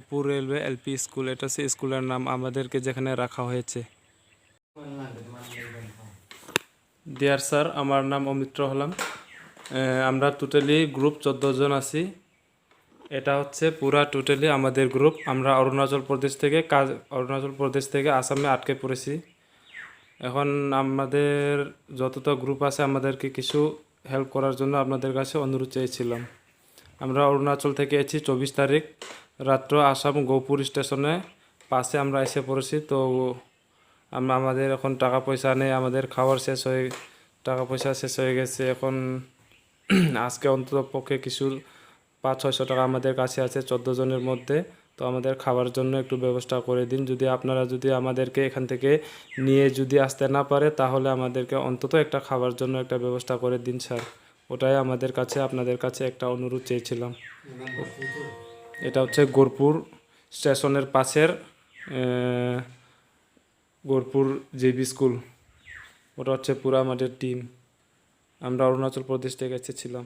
পুর railway LP school, এটা হচ্ছে স্কুলের নাম আমাদেরকে যেখানে রাখা হয়েছে। ডিয়ার স্যার, আমার নাম অমিত্র হলাম। আমরা টোটালি গ্রুপ 14 জন আছি। এটা হচ্ছে পুরা টোটালি আমাদের গ্রুপ। আমরা অরুণাচল প্রদেশ থেকে আসামে আটকে পড়েছি। এখন আমাদের যতটা গ্রুপ আছে আমাদেরকে কিছু হেল্প করার জন্য আপনাদের কাছে অনুরোধ চেয়েছিলাম। আমরা অরুণাচল থেকে এসেছি 24 তারিখ রাত্র আসাম গৌপুর স্টেশনে পাশে আমরা এসে পড়েছি। তো আমাদের এখন টাকা পয়সা নেই, আমাদের টাকা পয়সা শেষ হয়ে গেছে। এখন আজকে অন্তত পক্ষে কিছু 500-600 টাকা আমাদের কাছে আছে 14 জনের মধ্যে। তো আমাদের খাবার জন্য একটু ব্যবস্থা করে দিন। যদি আপনারা আমাদেরকে এখান থেকে নিয়ে আসতে না পারে, তাহলে আমাদেরকে অন্তত একটা খাবার জন্য একটা ব্যবস্থা করে দিন স্যার। ওটাই আপনাদের কাছে একটা অনুরোধ চেয়েছিলাম। এটা হচ্ছে গোরপুর স্টেশনের পাশের গোরপুর জেবি স্কুল। ওটা হচ্ছে পুরা আমাদের টিম। আমরা অরুণাচল প্রদেশ থেকে এসেছিলাম।